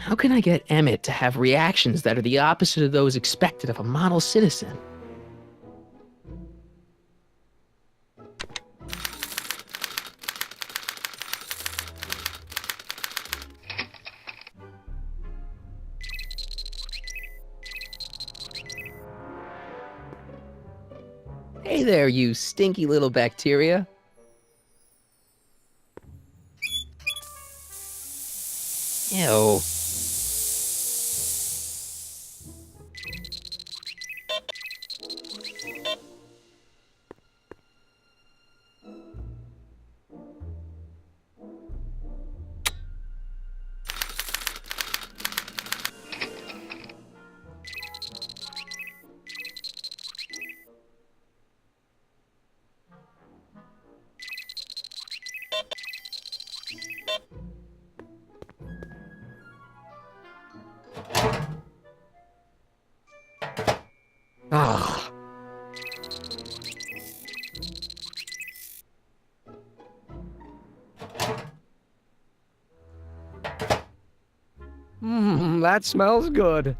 How can I get Emmett to have reactions that are the opposite of those expected of a model citizen? Hey there, you stinky little bacteria. Ew. Ah. That smells good.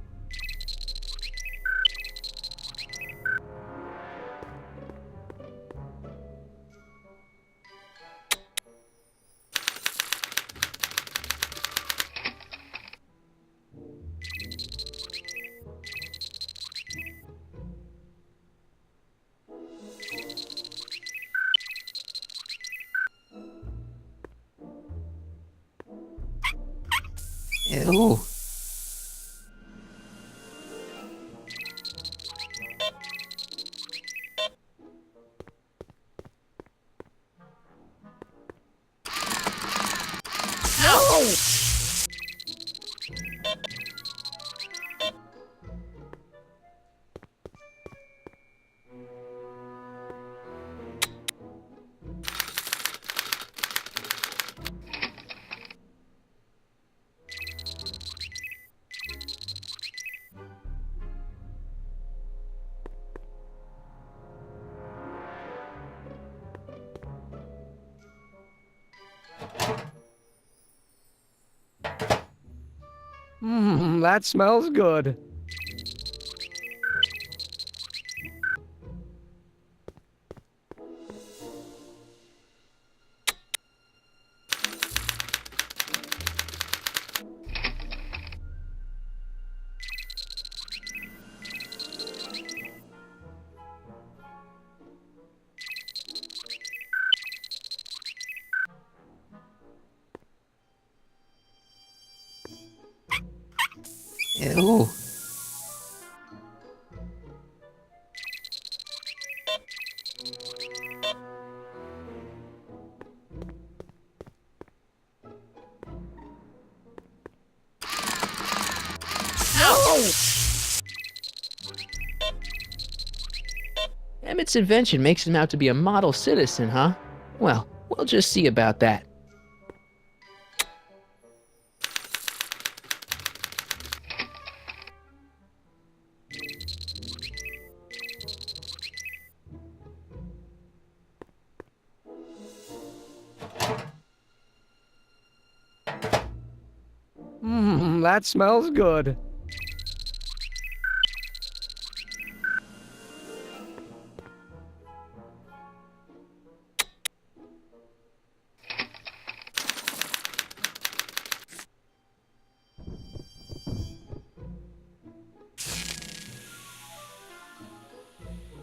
Ew. No! That smells good. Ew. No! Emmett's invention makes him out to be a model citizen, huh? Well, we'll just see about that. That smells good.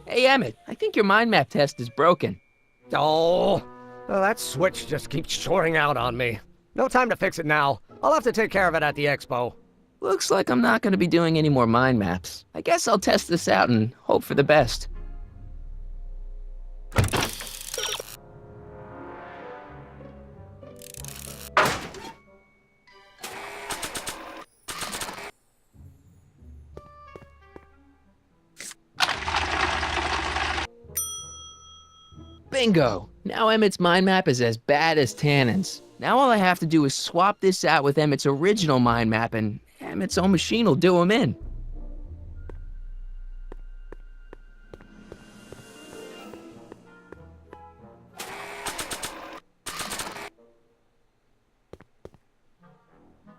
Hey, Emmett, I think your mind map test is broken. Oh, that switch just keeps shorting out on me. No time to fix it now. I'll have to take care of it at the expo. Looks like I'm not going to be doing any more mind maps. I guess I'll test this out and hope for the best. Bingo! Now Emmett's mind map is as bad as Tannen's. Now all I have to do is swap this out with Emmett's original mind map and Emmett's own machine will do him in.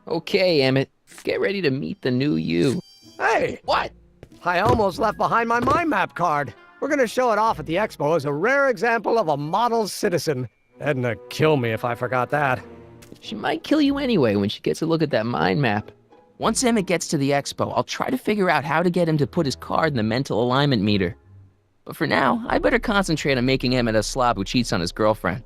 Okay, Emmett. Get ready to meet the new you. Hey, What? I almost left behind my mind map card. We're gonna show it off at the expo as a rare example of a model citizen. Edna kill me if I forgot that. She might kill you anyway when she gets a look at that mind map. Once Emmett gets to the expo, I'll try to figure out how to get him to put his card in the mental alignment meter. But for now, I better concentrate on making Emmett a slob who cheats on his girlfriend.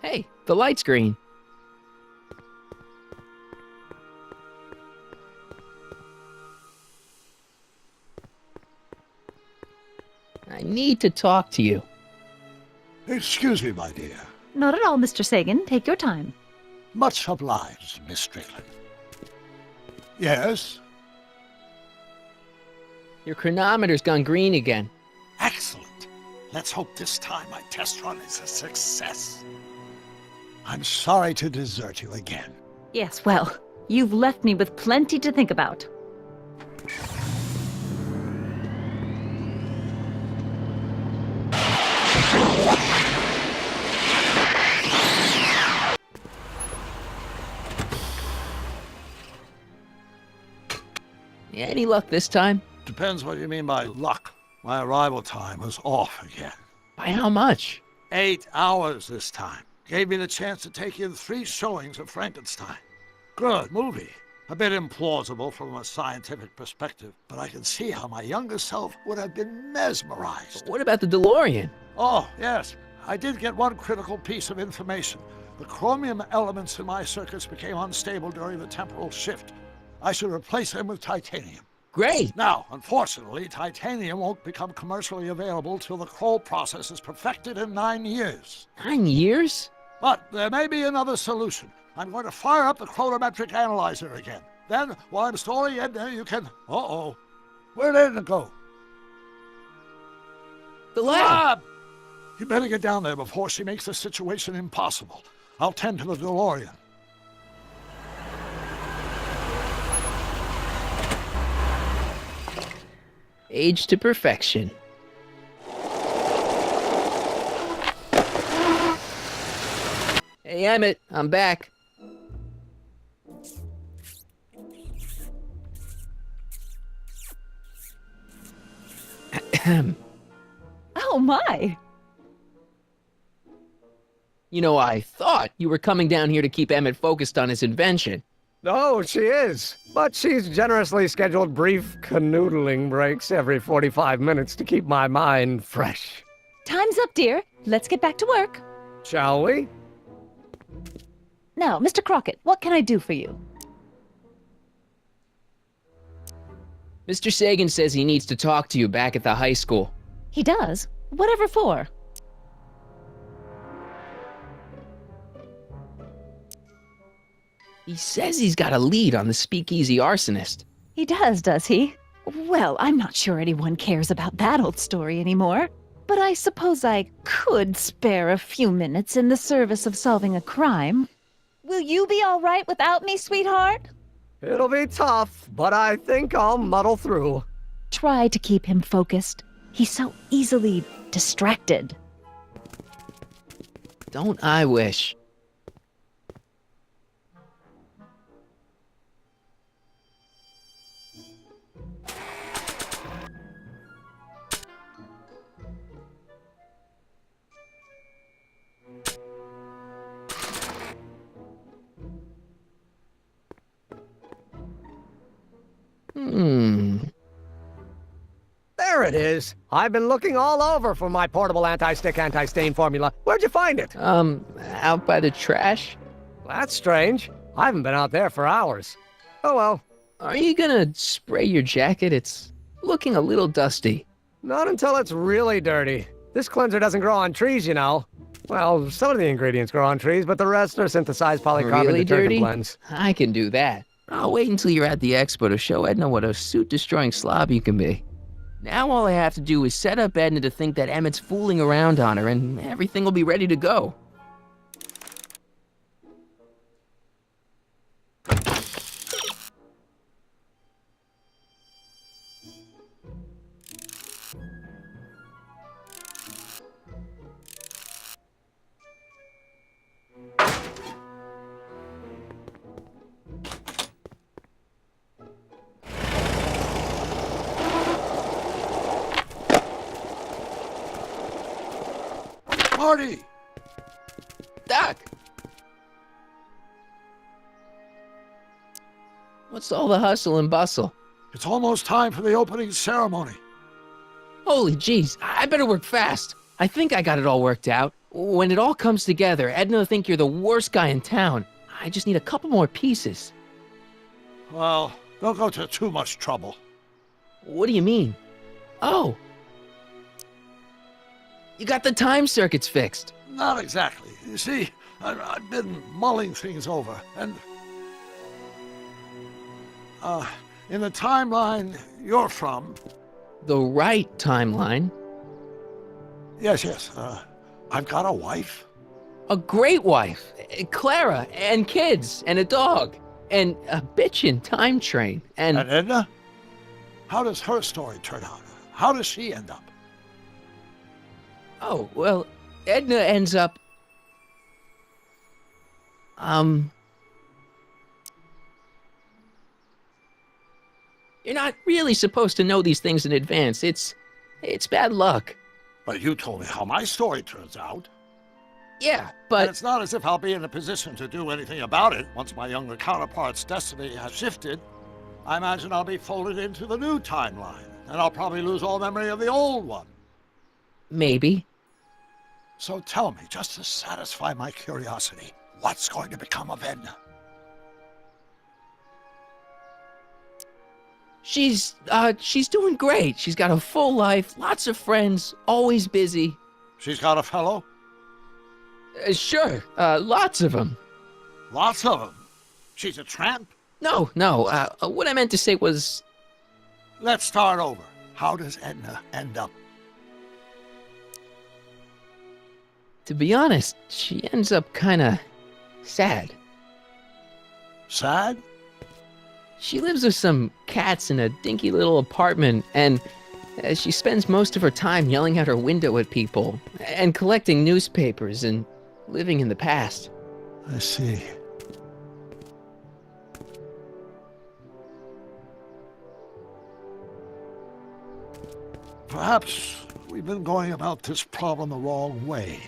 Hey, the light's green. I need to talk to you. Excuse me, my dear. Not at all, Mr. Sagan. Take your time. Much obliged, Miss Strickland. Yes? Your chronometer's gone green again. Excellent. Let's hope this time my test run is a success. I'm sorry to desert you again. Yes, well, you've left me with plenty to think about. Any luck this time? Depends what you mean by luck. My arrival time was off again. By how much? 8 hours this time. Gave me the chance to take in 3 showings of Frankenstein. Good movie. A bit implausible from a scientific perspective, but I can see how my younger self would have been mesmerized. What about the DeLorean? Oh, yes. I did get one critical piece of information. The chromium elements in my circuits became unstable during the temporal shift. I should replace them with titanium. Great! Now, unfortunately, titanium won't become commercially available till the Kroll process is perfected in 9 years. 9 years? But there may be another solution. I'm going to fire up the chronometric analyzer again. Then, while I'm stalling in there, you can... Uh-oh. Where did it go? The lab! You better get down there before she makes the situation impossible. I'll tend to the DeLorean. Age to perfection. Hey, Emmett, I'm back. Oh my! You know, I thought you were coming down here to keep Emmett focused on his invention. Oh, she is. But she's generously scheduled brief canoodling breaks every 45 minutes to keep my mind fresh. Time's up, dear. Let's get back to work. Shall we? Now, Mr. Crockett, what can I do for you? Mr. Sagan says he needs to talk to you back at the high school. He does? Whatever for? He says he's got a lead on the speakeasy arsonist. He does he? Well, I'm not sure anyone cares about that old story anymore. But I suppose I could spare a few minutes in the service of solving a crime. Will you be all right without me, sweetheart? It'll be tough, but I think I'll muddle through. Try to keep him focused. He's so easily distracted. Don't I wish? There it is. I've been looking all over for my portable anti-stick, anti-stain formula. Where'd you find it? Out by the trash? That's strange. I haven't been out there for hours. Oh well. Are you gonna spray your jacket? It's looking a little dusty. Not until it's really dirty. This cleanser doesn't grow on trees, you know. Well, some of the ingredients grow on trees, but the rest are synthesized polycarbonate Really detergent dirty? blends. I can do that. I'll wait until you're at the expo to show Edna what a suit-destroying slob you can be. Now all I have to do is set up Edna to think that Emmett's fooling around on her, and everything will be ready to go. Marty! Doc! What's all the hustle and bustle? It's almost time for the opening ceremony. Holy jeez, I better work fast. I think I got it all worked out. When it all comes together, Edna will think you're the worst guy in town. I just need a couple more pieces. Well, don't go to too much trouble. What do you mean? Oh. You got the time circuits fixed. Not exactly. You see, I've been mulling things over, and... in the timeline you're from... The right timeline? Yes, I've got a wife. A great wife, Clara, and kids, and a dog, and a bitchin' time train, And Edna? How does her story turn out? How does she end up? Oh, well, Edna ends up... You're not really supposed to know these things in advance. It's bad luck. But you told me how my story turns out. Yeah, And but... it's not as if I'll be in a position to do anything about it once my younger counterpart's destiny has shifted. I imagine I'll be folded into the new timeline, and I'll probably lose all memory of the old one. Maybe. So tell me, just to satisfy my curiosity, what's going to become of Edna? She's doing great. She's got a full life, lots of friends, always busy. She's got a fellow? Sure, lots of them. Lots of them. She's a tramp? No, what I meant to say was... Let's start over. How does Edna end up? To be honest, she ends up kinda sad. Sad? She lives with some cats in a dinky little apartment, and she spends most of her time yelling out her window at people, and collecting newspapers, and living in the past. I see. Perhaps we've been going about this problem the wrong way.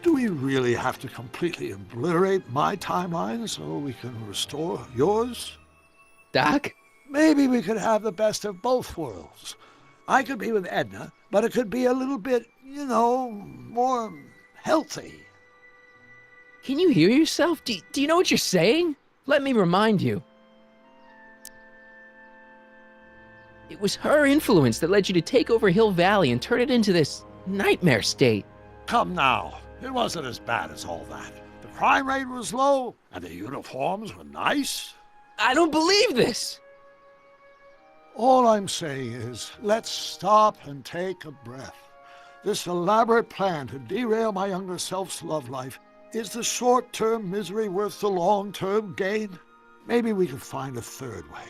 Do we really have to completely obliterate my timeline so we can restore yours? Doc? Maybe we could have the best of both worlds. I could be with Edna, but it could be a little bit, more healthy. Can you hear yourself? Do you know what you're saying? Let me remind you. It was her influence that led you to take over Hill Valley and turn it into this nightmare state. Come now, it wasn't as bad as all that. The crime rate was low, and the uniforms were nice. I don't believe this! All I'm saying is, let's stop and take a breath. This elaborate plan to derail my younger self's love life, is the short-term misery worth the long-term gain? Maybe we could find a third way,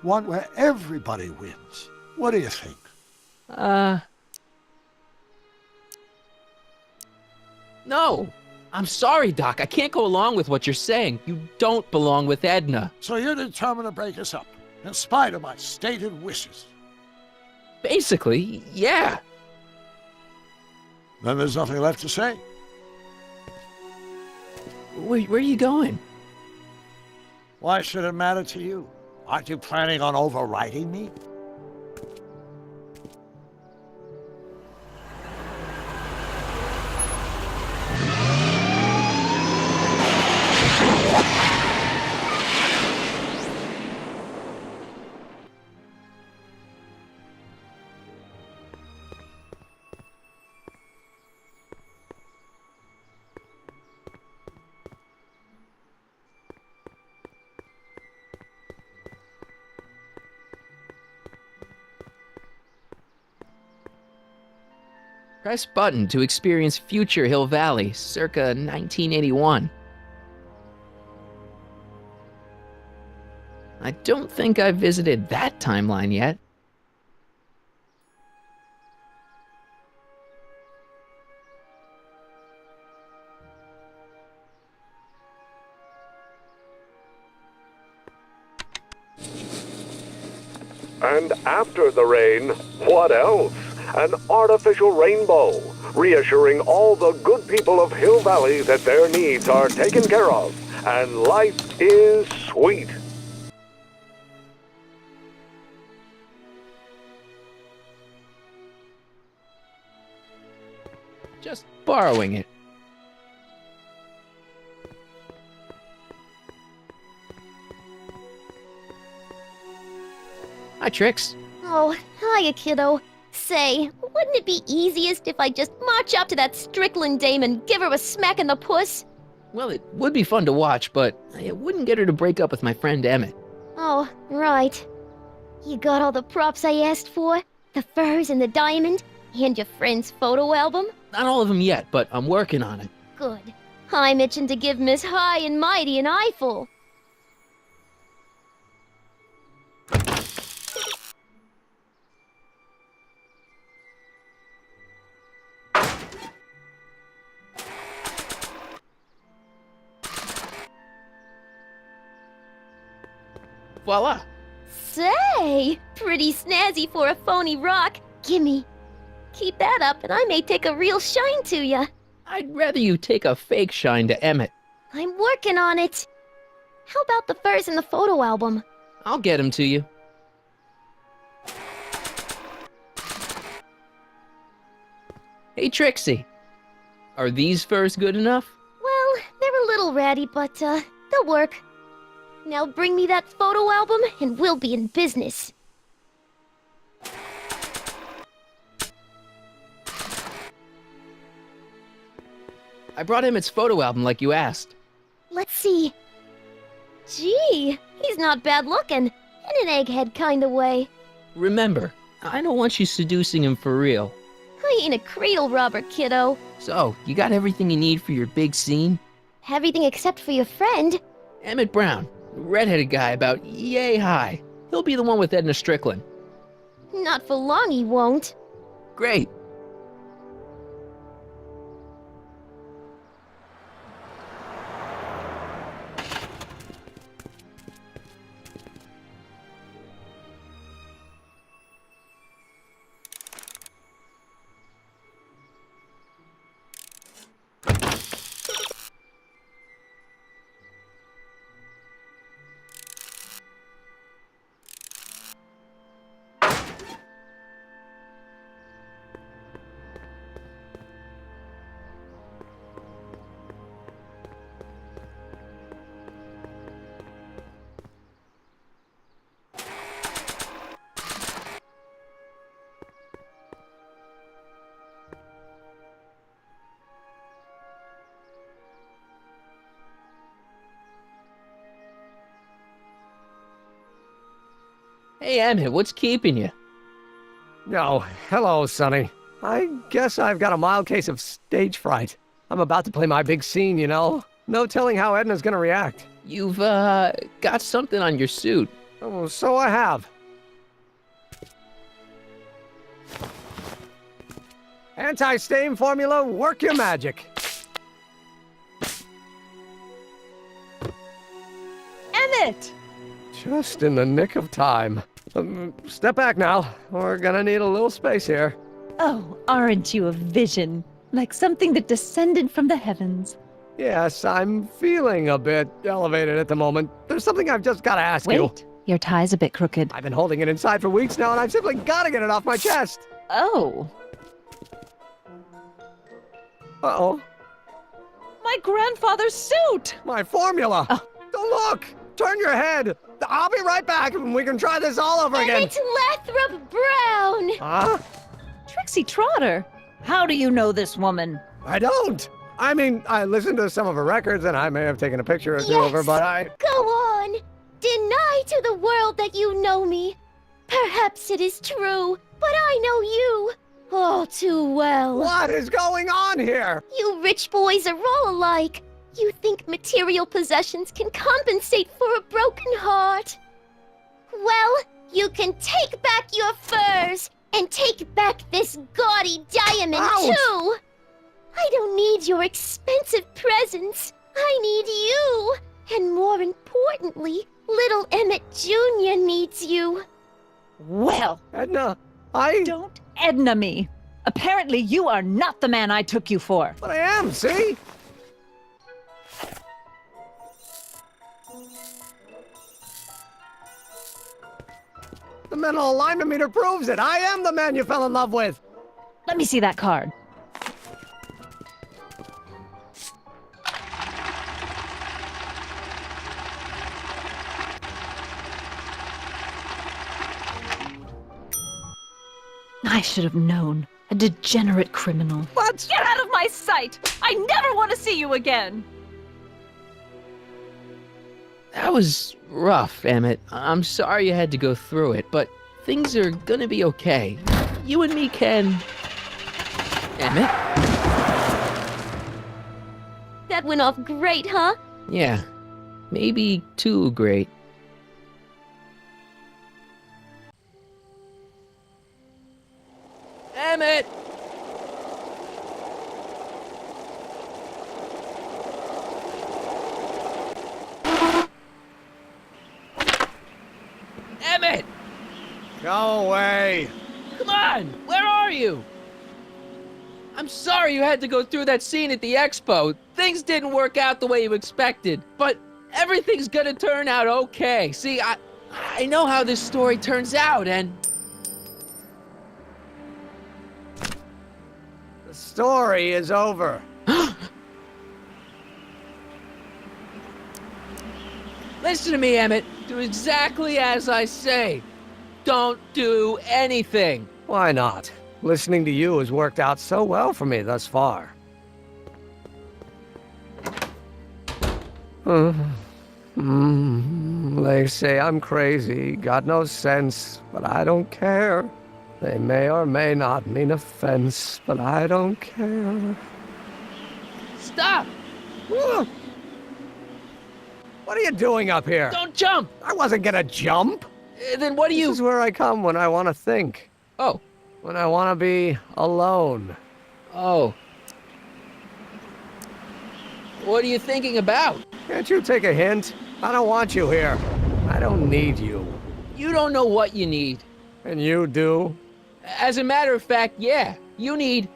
one where everybody wins. What do you think? No. I'm sorry, Doc. I can't go along with what you're saying. You don't belong with Edna. So you're determined to break us up, in spite of my stated wishes? Basically, yeah. Then there's nothing left to say. Where are you going? Why should it matter to you? Aren't you planning on overriding me? Press button to experience future Hill Valley, circa 1981. I don't think I've visited that timeline yet. And after the rain, what else? An artificial rainbow, reassuring all the good people of Hill Valley that their needs are taken care of, and life is sweet. Just borrowing it. Hi, Trix. Oh, hiya, kiddo. Say, wouldn't it be easiest if I just march up to that Strickland dame and give her a smack in the puss? Well, it would be fun to watch, but it wouldn't get her to break up with my friend Emmett. Oh, right. You got all the props I asked for? The furs and the diamond? And your friend's photo album? Not all of them yet, but I'm working on it. Good. I'm itching to give Miss High and Mighty an eyeful. Voila! Say, pretty snazzy for a phony rock. Gimme. Keep that up and I may take a real shine to ya. I'd rather you take a fake shine to Emmett. I'm working on it. How about the furs in the photo album? I'll get him to you. Hey, Trixie. Are these furs good enough? Well, they're a little ratty, but they'll work. Now bring me that photo album and we'll be in business. I brought Emmett's photo album like you asked. Let's see. Gee, he's not bad looking. In an egghead kind of way. Remember, I don't want you seducing him for real. I ain't a cradle robber, kiddo. So, you got everything you need for your big scene? Everything except for your friend. Emmett Brown, the redheaded guy about yay high. He'll be the one with Edna Strickland. Not for long, he won't. Great. Hey, Emmett, what's keeping you? Oh, hello, Sonny. I guess I've got a mild case of stage fright. I'm about to play my big scene, you know? No telling how Edna's gonna react. You've, got something on your suit. Oh, so I have. Anti-stain formula, work your magic. Emmett! Just in the nick of time. Step back now. We're gonna need a little space here. Oh, aren't you a vision? Like something that descended from the heavens. Yes, I'm feeling a bit elevated at the moment. There's something I've just gotta ask you. Wait, your tie's a bit crooked. I've been holding it inside for weeks now, and I've simply gotta get it off my chest. Oh, Uh-oh. my grandfather's suit! My formula! Oh. Don't look! Turn your head! I'll be right back, and we can try this all over And again. it's Lathrop Brown! Huh? Trixie Trotter! How do you know this woman? I don't! I mean, I listened to some of her records, and I may have taken a picture or two of her, Yes. but I... Go on! Deny to the world that you know me. Perhaps it is true, but I know you. Oh, too well. What is going on here? You rich boys are all alike. You think material possessions can compensate for a broken heart. Well, you can take back your furs and take back this gaudy diamond Ouch! too. I don't need your expensive presents. I need you. And more importantly, little Emmett Jr. needs you. Well, Edna, don't Edna me. Apparently you are not the man I took you for. But I am, see? The mental alignment meter proves it. I am the man you fell in love with. Let me see that card. I should have known. A degenerate criminal. What? Get out of my sight! I never want to see you again! That was rough, Emmett. I'm sorry you had to go through it, but things are gonna be okay. You and me can... Emmett? That went off great, huh? Yeah, maybe too great. Emmett! Emmett! Go away. Come on! Where are you? I'm sorry you had to go through that scene at the expo. Things didn't work out the way you expected, but everything's gonna turn out okay. See, I know how this story turns out, and... The story is over. Listen to me, Emmett. Do exactly as I say. Don't do anything. Why not? Listening to you has worked out so well for me thus far. They say I'm crazy, got no sense, but I don't care. They may or may not mean offense, but I don't care. Stop! What are you doing up here? Don't jump! I wasn't gonna jump. Then what do This you... is where I come when I want to think. Oh. When I want to be alone. Oh. What are you thinking about? Can't you take a hint? I don't want you here. I don't need you. You don't know what you need. And you do? As a matter of fact, yeah. You need...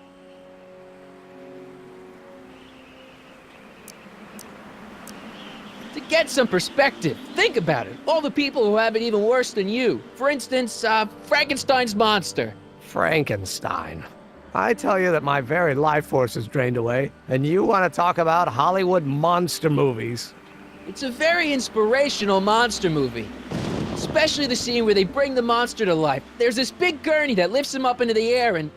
to get some perspective. Think about it. All the people who have it even worse than you. For instance, Frankenstein's monster. Frankenstein. I tell you that my very life force is drained away, and you want to talk about Hollywood monster movies. It's a very inspirational monster movie. Especially the scene where they bring the monster to life. There's this big gurney that lifts him up into the air, and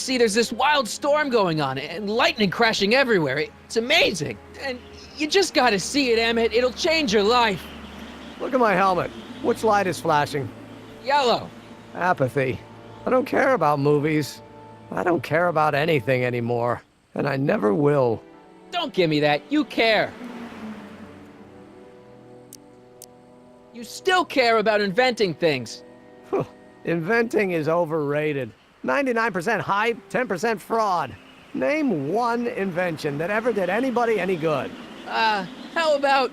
see, there's this wild storm going on, and lightning crashing everywhere. It's amazing. And you just gotta see it, Emmett. It'll change your life. Look at my helmet. Which light is flashing? Yellow. Apathy. I don't care about movies. I don't care about anything anymore, and I never will. Don't give me that. You care. You still care about inventing things. Inventing is overrated. 99% hype, 10% fraud. Name one invention that ever did anybody any good. How about...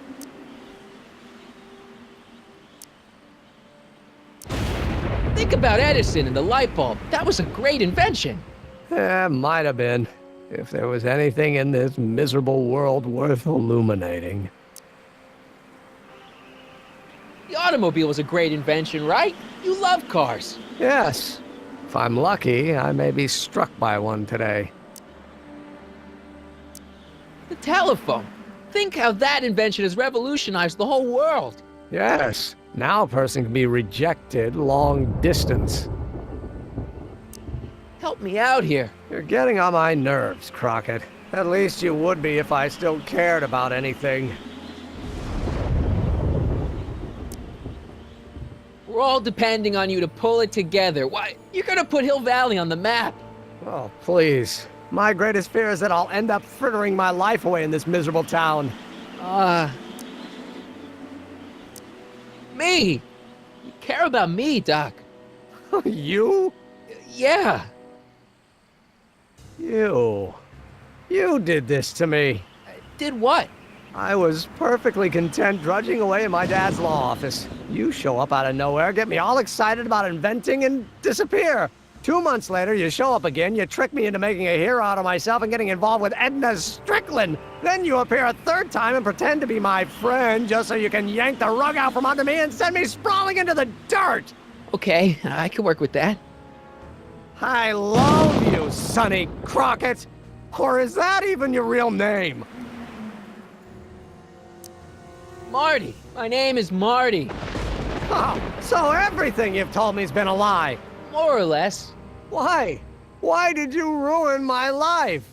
Think about Edison and the light bulb. That was a great invention. Might have been, if there was anything in this miserable world worth illuminating. The automobile was a great invention, right? You love cars. Yes. If I'm lucky, I may be struck by one today. The telephone. Think how that invention has revolutionized the whole world. Yes. Now a person can be rejected long distance. Help me out here. You're getting on my nerves, Crockett. At least you would be if I still cared about anything. We're all depending on you to pull it together. Why, you're gonna put Hill Valley on the map. Oh, please. My greatest fear is that I'll end up frittering my life away in this miserable town. Me! You care about me, Doc. You? Yeah. You did this to me. Did what? I was perfectly content drudging away in my dad's law office. You show up out of nowhere, get me all excited about inventing, and disappear. 2 months later, you show up again, you trick me into making a hero out of myself and getting involved with Edna Strickland. Then you appear a third time and pretend to be my friend just so you can yank the rug out from under me and send me sprawling into the dirt. Okay, I can work with that. I loathe you, Sonny Crockett. Or is that even your real name? Marty. My name is Marty. Oh, so everything you've told me's been a lie. More or less. Why? Why did you ruin my life?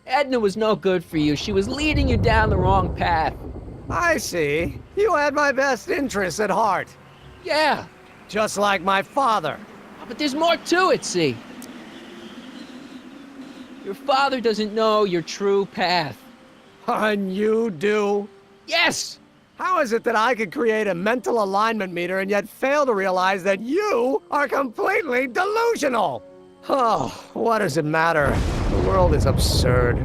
Edna was no good for you. She was leading you down the wrong path. I see. You had my best interests at heart. Yeah, Just like my father. but there's more to it, see? Your father doesn't know your true path. And you do? Yes! How is it that I could create a mental alignment meter and yet fail to realize that you are completely delusional? Oh, what does it matter? The world is absurd.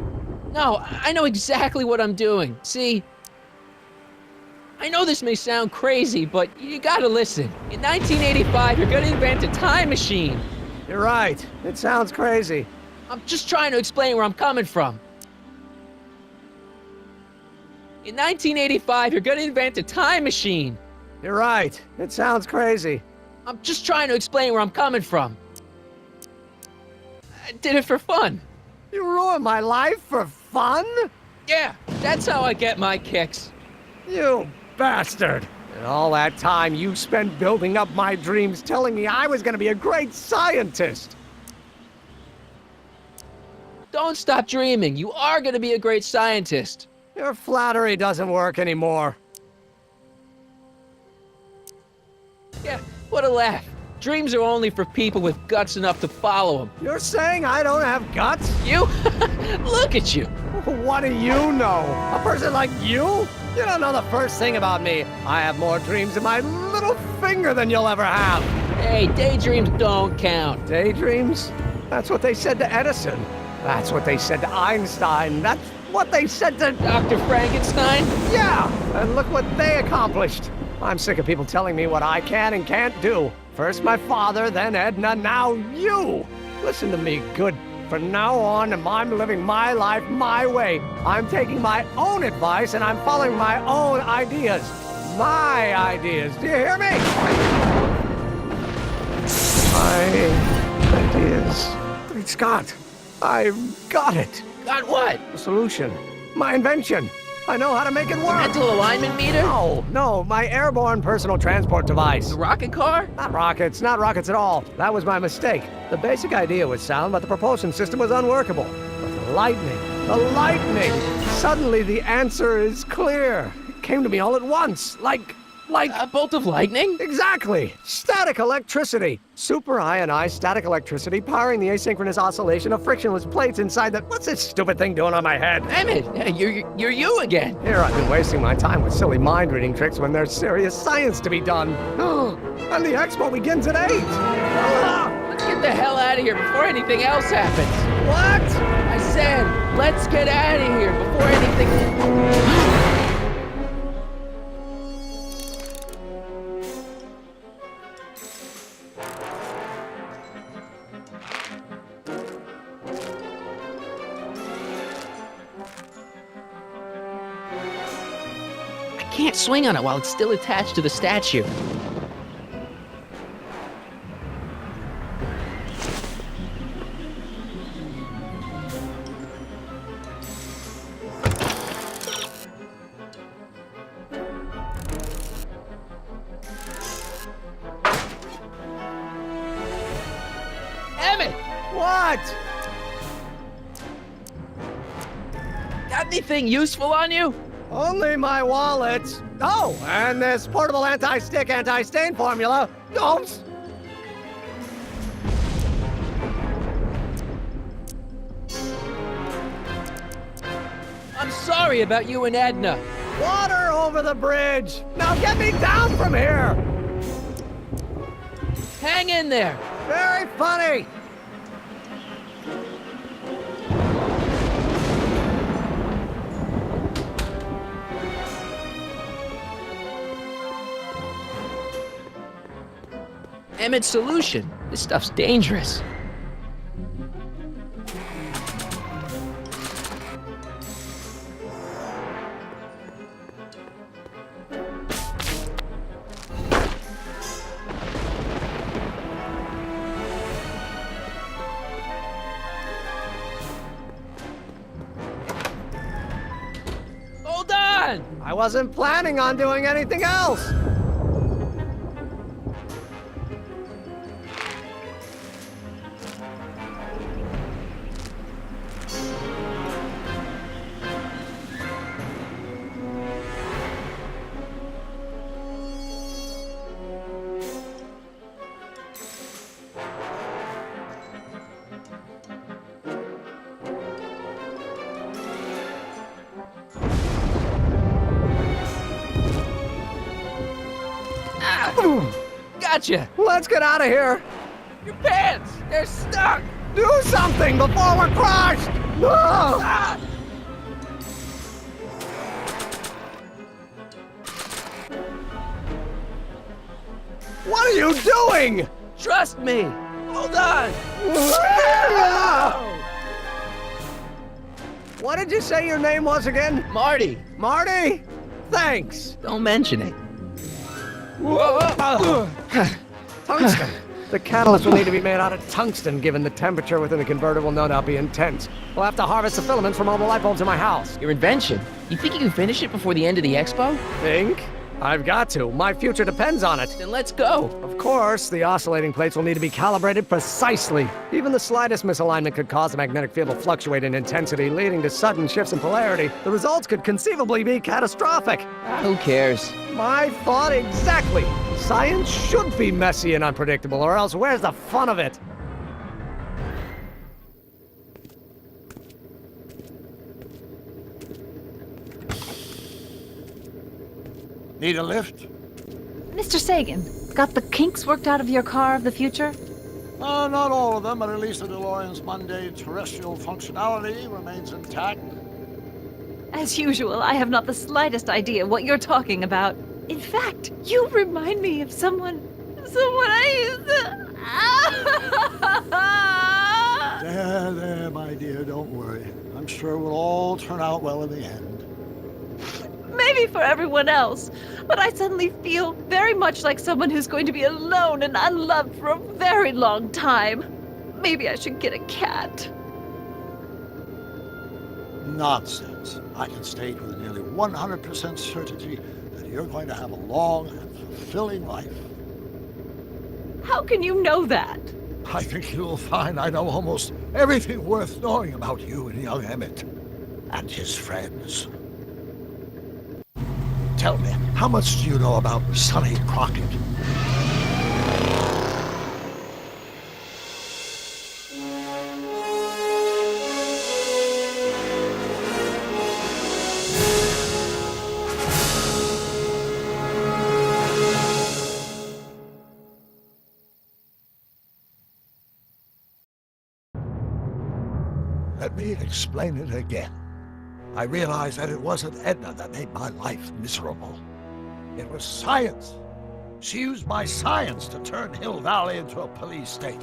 No, I know exactly what I'm doing. See, I know this may sound crazy, but you gotta listen. In 1985, you're gonna invent a time machine. You're right. It sounds crazy. I'm just trying to explain where I'm coming from. In 1985, you're gonna invent a time machine. You're right. It sounds crazy. I'm just trying to explain where I'm coming from. I did it for fun. You ruined my life for fun? Yeah, that's how I get my kicks. You bastard. And all that time you spent building up my dreams, telling me I was gonna be a great scientist. Don't stop dreaming. You are gonna be a great scientist. Your flattery doesn't work anymore. Yeah, what a laugh. Dreams are only for people with guts enough to follow them. You're saying I don't have guts? You? Look at you. What do you know? A person like you? You don't know the first thing about me. I have more dreams in my little finger than you'll ever have. Hey, daydreams don't count. Daydreams? That's what they said to Edison. That's what they said to Einstein. That's what they said to... Dr. Frankenstein? Yeah, and look what they accomplished. I'm sick of people telling me what I can and can't do. First my father, then Edna, now you. Listen to me, good. From now on, I'm living my life my way. I'm taking my own advice and I'm following my own ideas. My ideas. Do you hear me? My ideas. Great Scott. I've got it. Got what? The solution. My invention. I know how to make it work. Mental alignment meter? No, my airborne personal transport device. The rocket car? Not rockets at all. That was my mistake. The basic idea was sound, but the propulsion system was unworkable. But the lightning. Suddenly the answer is clear. It came to me all at once, like... A bolt of lightning? Exactly! Static electricity! Super ionized static electricity powering the asynchronous oscillation of frictionless plates inside the... What's this stupid thing doing on my head? Emmett, you're you again. Here I've been wasting my time with silly mind-reading tricks when there's serious science to be done. And the expo begins at 8! Let's get the hell out of here before anything else happens. What? I said, let's get out of here before anything... I can't swing on it while it's still attached to the statue. Emmett! What? Got anything useful on you? Only my wallet. Oh, and this portable anti-stick, anti-stain formula. Oops. I'm sorry about you and Edna. Water over the bridge! Now get me down from here! Hang in there. Very funny! Emmett's solution. This stuff's dangerous. Hold on! I wasn't planning on doing anything else! Gotcha! Let's get out of here! Your pants! They're stuck! Do something before we're crushed! Ah! Ah! What are you doing? Trust me! Hold on! What did you say your name was again? Marty! Marty? Thanks. Don't mention it. Tungsten. The catalyst will need to be made out of tungsten, given the temperature within the converter will no doubt be intense. We'll have to harvest the filaments from all the light bulbs in my house. Your invention. You think you can finish it before the end of the expo? Think? I've got to. My future depends on it. Then let's go. Of course, the oscillating plates will need to be calibrated precisely. Even the slightest misalignment could cause the magnetic field to fluctuate in intensity, leading to sudden shifts in polarity. The results could conceivably be catastrophic. Who cares? My thought exactly. Science should be messy and unpredictable, or else where's the fun of it? Need a lift? Mr. Sagan, got the kinks worked out of your car of the future? Not all of them, but at least the DeLorean's mundane terrestrial functionality remains intact. As usual, I have not the slightest idea what you're talking about. In fact, you remind me of someone I used to... There, my dear, don't worry. I'm sure we'll all turn out well in the end. Maybe for everyone else, but I suddenly feel very much like someone who's going to be alone and unloved for a very long time. Maybe I should get a cat. Nonsense. I can state with nearly 100% certainty that you're going to have a long and fulfilling life. How can you know that? I think you'll find I know almost everything worth knowing about you and young Emmett and his friends. Tell me, how much do you know about Sonny Crockett? Let me explain it again. I realized that it wasn't Edna that made my life miserable. It was science. She used my science to turn Hill Valley into a police state.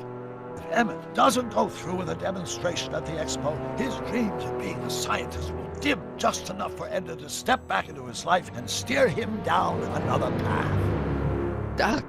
If Emmett doesn't go through with a demonstration at the expo, his dreams of being a scientist will dim just enough for Edna to step back into his life and steer him down another path. Doc,